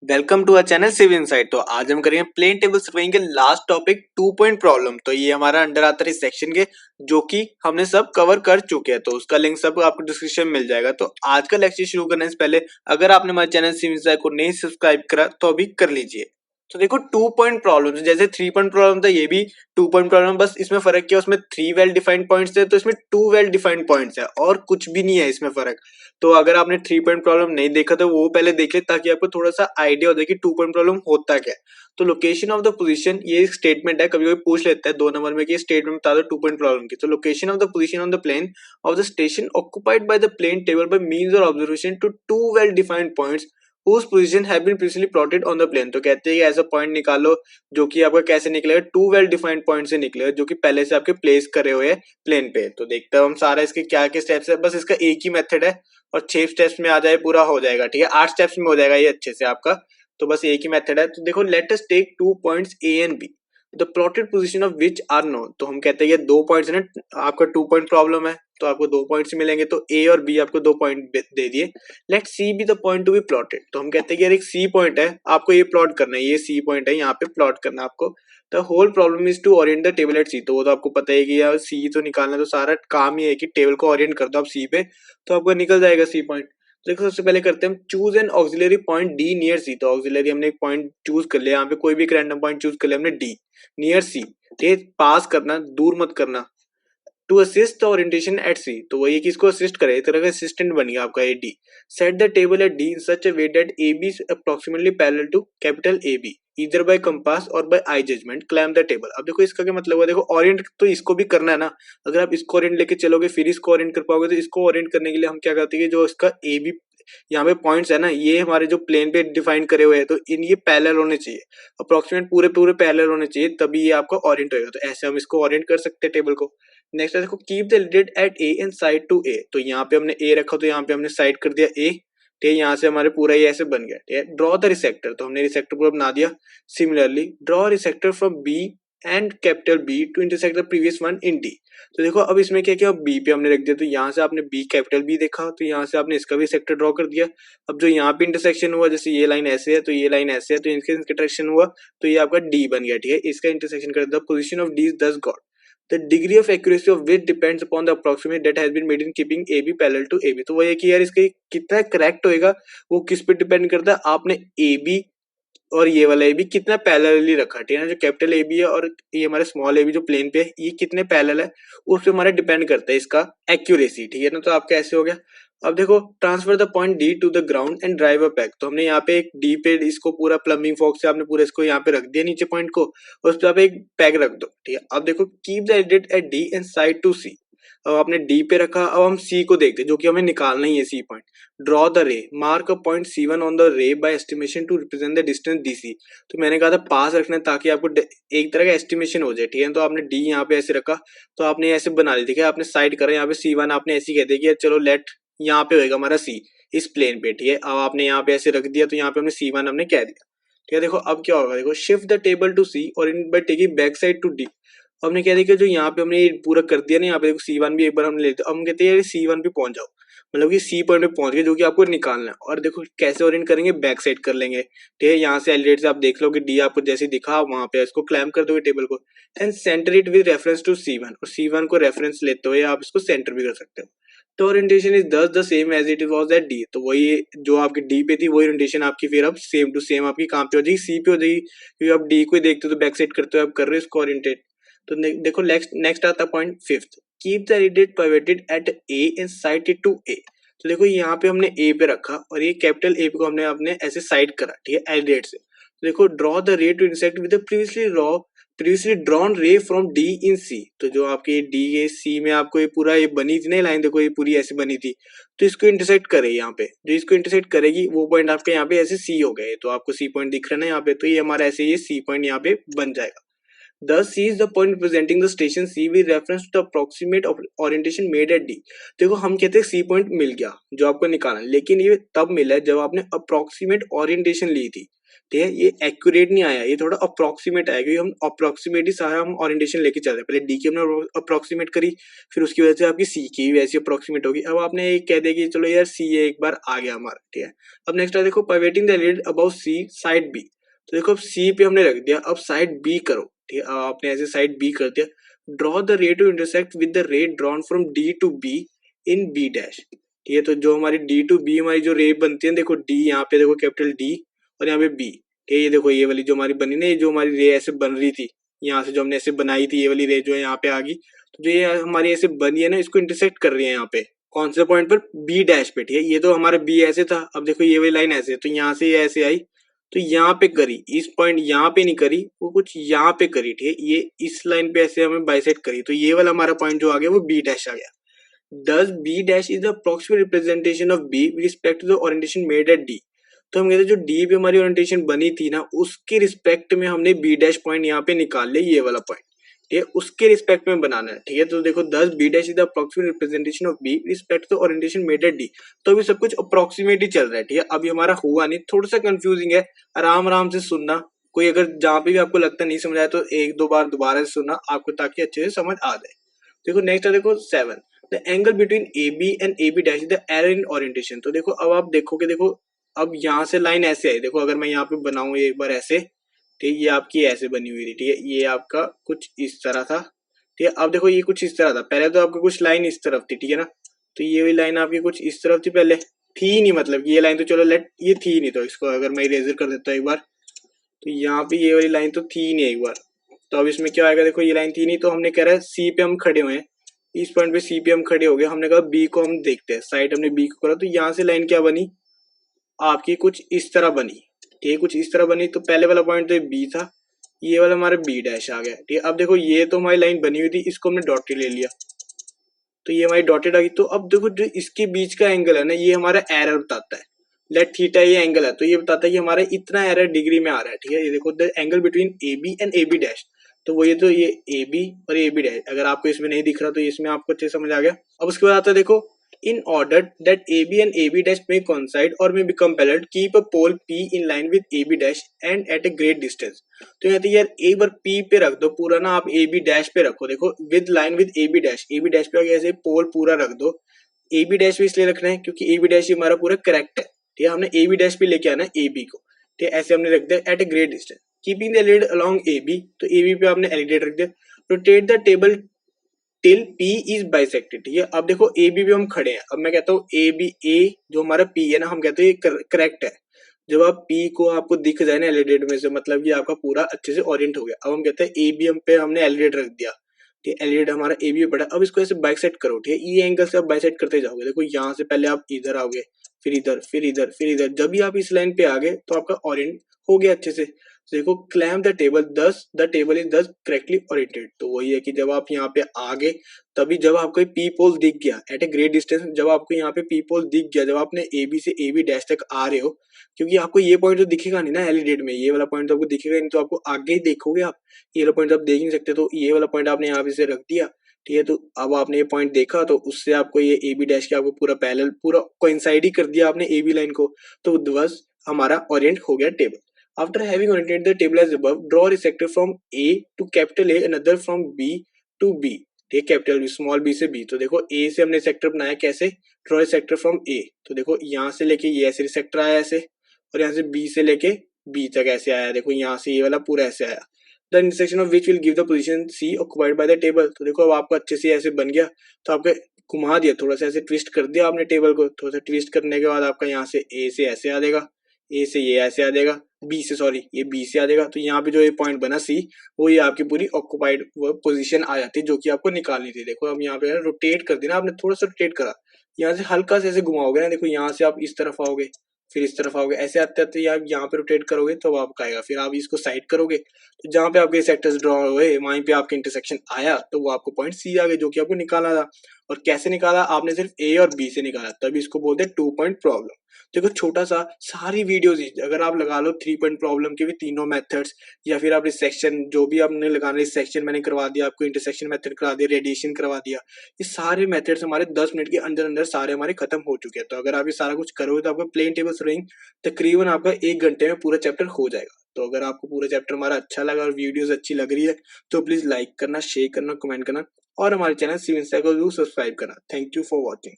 Welcome to our channel Civ Insight. तो आज हम करेंगे प्लेन टेबल सर्वेइंग के लास्ट टॉपिक 2 पॉइंट प्रॉब्लम। तो ये हमारा अंडर आता है इस सेक्शन के, जो कि हमने सब कवर कर चुके हैं। तो उसका लिंक सब आपको डिस्क्रिप्शन में मिल जाएगा। तो आज का लेक्चर शुरू करने से पहले अगर आपने हमारे चैनल सिव इनसाइट को नहीं सब्सक्राइब करा तो अभी कर लीजिए। तो देखो 2 पॉइंट प्रॉब्लम जैसे 3 पॉइंट प्रॉब्लम था, ये भी 2 पॉइंट प्रॉब्लम, बस इसमें फर्क क्या, उसमें 3 वेल डिफाइंड पॉइंट्स थे, तो इसमें 2 वेल डिफाइंड पॉइंट्स है और कुछ भी नहीं है इसमें फर्क। तो अगर आपने 3 पॉइंट प्रॉब्लम नहीं देखा तो वो पहले देख ले, ताकि आपको थोड़ा सा आइडिया हो जाए कि 2 पॉइंट प्रॉब्लम होता क्या है। तो लोकेशन ऑफ द पोजीशन, ये एक स्टेटमेंट है, कभी कभी पूछ लेता है 2 नंबर में कि स्टेटमेंट बता दो 2 पॉइंट प्रॉब्लम की। तो location of the position on the plane of the station occupied by the plane table by means और observation to 2 well defined points whose position have been previously plotted on the plane। तो कहते हैं कि ऐसा point निकालो जो कि आपका कैसे निकलेगा, 2 वेल डिफाइंड पॉइंट से निकलेगा जो कि पहले से आपके प्लेस करे हुए हैं प्लेन पे। तो देखते हैं हम सारा इसके क्या क्या स्टेप्स है। बस इसका एक ही मेथड है और 6 स्टेप्स में आ जाए पूरा हो जाएगा। ठीक है, 8 स्टेप्स में हो जाएगा ये अच्छे से आपका। तो बस एक ही मेथड है। तो देखो, let us take 2 points A and B, the plotted position of which are known. तो हम कहते हैं ये 2 पॉइंट्स है ना, आपका 2 पॉइंट प्रॉब्लम है तो आपको 2 पॉइंट्स मिलेंगे। तो ए और बी आपको 2 पॉइंट दे दिए। Let C be the point to be plotted. तो हम कहते हैं कि यार एक सी पॉइंट है, आपको ये प्लॉट करना है, ये सी पॉइंट है, यहाँ पे प्लॉट करना है आपको। The whole problem is to orient the table at C. तो वो तो आपको पता है कि यार सी तो निकालना, तो सारा काम ही है कि टेबल को ओरिएंट कर दो आप सी पे, तो आपको निकल जाएगा सी पॉइंट। देखो सबसे पहले करते हैं हम choose an auxiliary point D near C. तो ऑक्सिलरी हमने एक पॉइंट चूज कर लिया, यहाँ पे कोई भी एक रैंडम पॉइंट चूज कर लिया हमने डी नियर सी। ये पास करना, दूर मत करना। To assist the orientation at C. तो वही किसको असिस्ट करे, एक तरह का असिस्टेंट बन गया आपका ये D. Set the table at D in such a way that A B approximately parallel to capital A B इधर बाय कंपास और by eye judgement clamp the table. अब देखो इसका क्या मतलब हुआ, देखो ओरिएंट तो इसको भी करना है ना। अगर आप इसको ओरिएंट लेके चलोगे फिर इसको ओरिएंट कर पाओगे, तो इसको ओरिएंट करने के लिए हम क्या करते हैं, जो इसका ए बी यहाँ पे पॉइंट्स है ना, ये हमारे जो प्लेन पे डिफाइन करे हुए हैं, तो इन ये पैरेलल होने चाहिए, अप्रोक्सीमेट पूरे पूरे पैरेलल होने चाहिए, तभी ये आपका ओरिएंट होगा। तो ऐसे हम इसको ओरिएंट कर सकते हैं टेबल को। नेक्स्ट है देखो, keep the lid at A and side to A. तो यहाँ पे हमने ए रखा, तो यहाँ पे हमने साइड कर दिया ए। ठीक है, यहाँ से हमारे पूरा ये ऐसे बन गया। ठीक है, ड्रॉ द रिसेक्टर। तो हमने रिसेक्टर पूरा बना दिया। Similarly draw resector from B and capital B to intersect the previous one in D. तो देखो अब इसमें क्या किया, बी पे हमने रख दिया, तो यहाँ से आपने बी कैपिटल बी देखा, तो यहाँ से आपने इसका भी सेक्टर ड्रॉ कर दिया। अब जो यहाँ पे इंटरसेक्शन हुआ, जैसे ये लाइन ऐसे है तो ये लाइन ऐसे है, तो इनके इंटरसेक्शन हुआ तो ये आपका डी बन गया। ठीक है, इसका इंटरसेक्शन कर दिया। पोजीशन ऑफ डी इज दस got the degree of accuracy of which depends upon the approximate that has been made in keeping AB parallel to AB। तो वो ये कि यार इसका कितना करेक्ट होएगा वो किस पे डिपेंड करता है, आपने AB और ये वाला ए बी कितना पैरेलली रखा। ठीक है ना, जो कैपिटल ए बी है और ये हमारा स्मॉल ए बी जो प्लेन पे है, ये कितने पैरेलल है उस पे हमारा डिपेंड करता है इसका एक्यूरेसी। ठीक है ना, तो आपका ऐसे हो गया। अब देखो, transfer the point D to the ground and drive a peg. तो हमने यहाँ पे एक डी पे इसको पूरा प्लम्बिंग फॉक्स से आपने पूरा इसको यहाँ पे रख दिया नीचे पॉइंट को, और उस पे आप एक पैक रख दो। ठीक है, अब देखो, keep the edit at D and side to C. अब आपने डी पे रखा, अब हम सी को देखते हैं जो कि हमें निकालना ही है C point. Draw the ray, mark a point C1 on the ray by estimation to represent the distance DC। तो मैंने कहा था पास रखना है ताकि आपको एक तरह का एस्टिमेशन हो जाए। ठीक है, तो आपने डी यहाँ पे ऐसे रखा, तो आपने ऐसे बना ली। ठीक है, आपने साइड करा यहाँ पे C1, आपने ऐसे कह दिया कि चलो लेट यहाँ पे होएगा हमारा सी इस प्लेन पे। ठीक है, अब आपने यहाँ पे ऐसे रख दिया, तो यहाँ पे हमने C1 हमने कह दिया। ठीक है, देखो अब क्या होगा, देखो shift the table to C और in by taking back side to D. हमने कह दिया कि जो यहाँ पे हमने पूरा कर दिया ना, यहाँ पे देखो C1 भी एक बार हमने ले लिया। अब हम कहते हैं C1 पे पहुंच जाओ, मतलब कि सी पॉइंट पे पहुंच गए जो कि आपको निकालना है। और देखो कैसे ओरिएंट करेंगे, बैक साइड कर लेंगे। ठीक है, यहाँ से एलिडेट से आप देख लो कि डी आपको जैसे दिखा वहां पे इसको क्लैम्प कर दोगे टेबल को, and centre it with reference to C1। और C1 को रेफरेंस लेते हुए आप इसको सेंटर भी कर सकते हो। तो orientation is thus the same as it was at D. तो वही जो आपकी डी पे थी वही ओरिएंटेशन आपकी फिर अब सेम टू सेम आपकी कहाँ पे हो जाएगी, सी पे हो जाएगी, क्योंकि आप डी को ही देखते हो तो बैक साइड करते हो आप कर रहे हो इसको ओरिएंटेट। तो देखो नेक्स्ट आता है point fifth, keep the edit pivoted at A and side it to A. तो देखो यहाँ पे हमने ए पे रखा और ये कैपिटल ए को हमने अपने ऐसे साइड करा। ठीक है, एलिडेट से। तो देखो, draw the ray to intersect with the previously drawn ray from D in C. तो जो आपके डी ए सी में आपको ये पूरा ये बनी थी ना लाइन, देखो ये पूरी ऐसे बनी थी, तो इसको इंटरसेक्ट करे यहाँ पे, जो इसको इंटरसेक्ट करेगी वो पॉइंट आपके यहाँ पे ऐसे सी हो गए। तो आपको सी पॉइंट दिख रहा है ना यहाँ पे, तो ये हमारा ऐसे ये सी पॉइंट यहाँ पे बन जाएगा। Thus, C is the point representing the station C with reference to the approximate orientation made at D. देखो हम कहते हैं C पॉइंट मिल गया जो आपको निकालना, लेकिन ये तब मिला है जब आपने अप्रोक्सीमेट ओरिएंटेशन ली थी। ठीक है, ये एक्यूरेट नहीं आया, ये थोड़ा अप्रोक्सीमेट आया, क्योंकि हम अप्रोक्सीमेट ही सारा हम ओरिएंटेशन लेके चल रहे हैं। पहले डी की हमने अप्रोक्सीमेट करी, फिर उसकी वजह से आपकी सी की वैसी अप्रोक्सीमेट होगी। अब आपने एक कह दिया कि चलो यार सी एक बार आ गया हमारा। ठीक है, अब नेक्स्ट है देखो pivoting the lead about C side B. तो देखो अब सी पे हमने रख दिया, अब साइड बी करो। ठीक है, अब आपने ऐसे साइड बी कर दिया। Draw the ray to intersect with the ray drawn from D to B in B dash. ठीक है, तो जो हमारी डी टू बी हमारी जो रे बनती है, देखो डी यहाँ पे देखो कैपिटल डी और यहाँ पे बी। ठीक है, ये देखो ये वाली जो हमारी बनी ना, ये जो हमारी रे ऐसे बन रही थी, यहाँ से जो हमने ऐसे बनाई थी, ये वाली रे जो है यहाँ पे आ गई। तो जो ये हमारी ऐसे बनी है ना, इसको इंटरसेक्ट कर रही है यहाँ पे कौन से पॉइंट पर, बी डैश पे। ठीक है, ये तो हमारा बी ऐसे था, अब देखो ये वाली लाइन ऐसे, तो यहाँ से ये ऐसे आई तो यहाँ पे करी, इस पॉइंट यहाँ पे नहीं करी, वो कुछ यहाँ पे करी। ठीक है, ये इस लाइन पे ऐसे हमें बाइसेक्ट करी, तो ये वाला हमारा पॉइंट जो आ गया वो बी डैश आ गया। Thus B dash is the approximate representation of B with respect to the orientation made at D. तो हम कहते हैं जो D पे हमारी ओरिएंटेशन बनी थी ना, उसके रिस्पेक्ट में हमने B डैश पॉइंट यहाँ पे निकाल लिया, ये वाला पॉइंट। ठीक है, उसके रिस्पेक्ट में बनाना है। ठीक है, तो देखो 10 B dash is the approximate representation of B with respect to the orientation made at D. तो अभी सब कुछ अप्रोक्सीमेट ही चल रहा है। ठीक है, अभी हमारा हुआ नहीं, थोड़ा सा कंफ्यूजिंग है, आराम आराम से सुनना। कोई अगर जहाँ पे भी आपको लगता नहीं समझ आया तो एक दो बार दोबारा से सुनना आपको, ताकि अच्छे से समझ आ जाए। देखो नेक्स्ट है देखो 7, the angle between A B and A B dash is the error in orientation. तो देखो अब आप देखोगे, देखो अब यहाँ से लाइन ऐसे आई, देखो अगर मैं यहाँ पे बनाऊं एक बार ऐसे, ठीक है, ये आपकी ऐसे बनी हुई थी। ठीक है, ये आपका कुछ इस तरह था। ठीक है, अब देखो ये कुछ इस तरह था, पहले तो आपका कुछ लाइन इस तरफ थी। ठीक है ना, तो ये वाली लाइन आपकी कुछ इस तरफ थी, पहले थी नहीं, मतलब ये लाइन तो चलो लेट ये थी नहीं, तो इसको अगर मैं इरेजर कर देता हूँ एक बार, तो यहाँ पे ये वाली लाइन तो थी नहीं एक बार। तो अब इसमें क्या आएगा, देखो ये लाइन थी नहीं, तो हमने कह रहा है सी पे हम खड़े हुए हैं, इस पॉइंट पे सी पे हम खड़े हो गए, हमने कहा बी को हम देखते हैं, साइड हमने बी को करा, तो यहाँ से लाइन क्या बनी आपकी, कुछ इस तरह बनी। ठीक है, कुछ इस तरह बनी, तो पहले वाला पॉइंट तो बी था, ये वाला हमारा बी डैश आ गया। ठीक है, अब देखो ये तो हमारी लाइन बनी हुई थी, इसको हमने डॉटेड ले लिया, तो ये हमारी डॉटेड आ गई। तो अब देखो जो इसके बीच का एंगल है ना, ये हमारा एरर बताता है, लेट थीटा ये एंगल है, तो ये बताता है कि हमारा इतना एरर डिग्री में आ रहा है। ठीक है, ये देखो the angle between A B and A B dash, तो वो ये तो ये ए बी और ए बी डैश, अगर आपको इसमें नहीं दिख रहा तो इसमें आपको अच्छे समझ आ गया। अब उसके बाद आता है देखो in order that A B and A B dash में coincide और में become parallel, keep a pole P in line with A B dash and at a great distance. तो कहते हैं यार एक बार P पे रख दो पूरा ना, आप ए बी डैश पे रखो, देखो with line with A B dash पे आगे ऐसे पोल पूरा रख दो। ए बी डैश भी इसलिए रखना है क्योंकि ए बी डैश हमारा पूरा करेक्ट है। ठीक है, हमने ए बी डैश पे लेके आना है ए बी को। ठीक है, ऐसे हमने रख दिया at a great distance, keeping the lead along A B, तो ए बी पे आपने एलिडेट रख दिया। Rotate the table till P is bisected. ठीक है, अब देखो ए बी पे हम खड़े हैं, अब मैं कहता हूँ ए बी ए जो हमारा P है ना, हम कहते हैं ये करेक्ट है। जब आप P को आपको दिख जाए ना एलिडेट में से, मतलब कि आपका पूरा अच्छे से ओरिएंट हो गया। अब हम कहते हैं ए बी हम पे हमने एलिडेट रख दिया। ठीक है, एलिडेट हमारा ए बी पड़ा, अब इसको ऐसे बाइसेक्ट करो। ठीक है, ये एंगल से आप बाइसेक्ट करते जाओगे, देखो यहाँ से पहले आप इधर आओगे, फिर इधर, फिर इधर, फिर इधर, जब भी आप इस लाइन पे आ गए तो आपका ओरिएंट हो गया अच्छे से। देखो क्लैम्प द टेबल, दस द टेबल इज दस करेक्टली ओरिएंटेड। तो वही है कि जब आप यहाँ पे आ गए, तभी जब आपको पी पोल दिख गया एट ए ग्रेट डिस्टेंस, जब आपको यहाँ पे पी पोल दिख गया, जब आपने ए बी से ए बी डैश तक आ रहे हो, क्योंकि आपको ये पॉइंट तो दिखेगा नहीं ना एलिडेट में, ये वाला पॉइंट तो आपको दिखेगा नहीं, तो आपको आगे ही देखोगे आप, ये वाला पॉइंट आप देख नहीं सकते, तो ये वाला पॉइंट आपने यहाँ पे से रख दिया। ठीक है, तो अब आपने ये पॉइंट देखा, तो उससे आपको ये ए बी डैश के आपको पूरा पैरेलल पूरा कोइंसाइड ही कर दिया आपने ए बी लाइन को, तो बस हमारा ओरिएंट हो गया table. After having oriented the table as above, draw a sector from A to capital A, another from B to B. ठीक, कैपिटल बी स्मॉल बी से बी। तो देखो A से हमने सेक्टर बनाया कैसे, draw A sector from A। तो देखो यहाँ से लेके ये ऐसे सेक्टर आया ऐसे, और यहाँ से B से लेके B तक ऐसे आया, देखो यहाँ से ये वाला पूरा ऐसे आया। The intersection of which will give the position C occupied by the table. तो देखो अब आपको अच्छे से ऐसे बन गया, तो आपके घुमा दिया, थोड़ा सा ऐसे ट्विस्ट कर दिया आपने टेबल को, थोड़ा सा ट्विस्ट करने के बाद आपका यहाँ से A से ऐसे आ जाएगा, ए से ये ऐसे आ जाएगा, बी से सॉरी ये बी से आ जाएगा। तो यहाँ पे जो ये पॉइंट बना सी, वो ये आपकी पूरी ऑक्युपाइड पोजीशन आ जाती है जो कि आपको निकालनी थी। देखो अब यहाँ पे रोटेट कर देना आपने, थोड़ा सा रोटेट करा, यहाँ से हल्का से ऐसे घुमाओगे ना, देखो यहाँ से आप इस तरफ आओगे, फिर इस तरफ आओगे, ऐसे आते आते आप यहाँ पे रोटेट करोगे तो आपका आएगा, फिर आप इसको साइड करोगे, तो जहाँ पे आपके सेक्टर्स ड्रॉ हुए वहीं पे आपके इंटरसेक्शन आया, तो वो आपको पॉइंट सी आ गए जो कि आपको निकालना था। और कैसे निकाला आपने, सिर्फ ए और बी से निकाला, तभी इसको बोलते हैं 2 पॉइंट प्रॉब्लम। देखो छोटा सा, सारी वीडियोस अगर आप लगा लो 3 पॉइंट प्रॉब्लम के भी तीनों मेथड्स, या फिर आप रिसेक्शन जो भी आपने लगाना, रिसेक्शन मैंने करवा दिया आपको, इंटरसेक्शन मेथड करवा दिया, रेडिएशन करवा दिया, ये सारे मेथड्स हमारे 10 मिनट के अंदर अंदर सारे हमारे खत्म हो चुके हैं। तो अगर आप ये सारा कुछ करोगे तो आपका प्लेन टेबल सर्विंग तकरीबन आपका 1 घंटे में पूरा चैप्टर हो जाएगा। तो अगर आपको पूरा चैप्टर हमारा अच्छा लगा और वीडियोस अच्छी लग रही है तो प्लीज लाइक करना, शेयर करना, कमेंट करना और हमारे चैनल सिविल साइको जरूर सब्सक्राइब करना। Thank you for watching.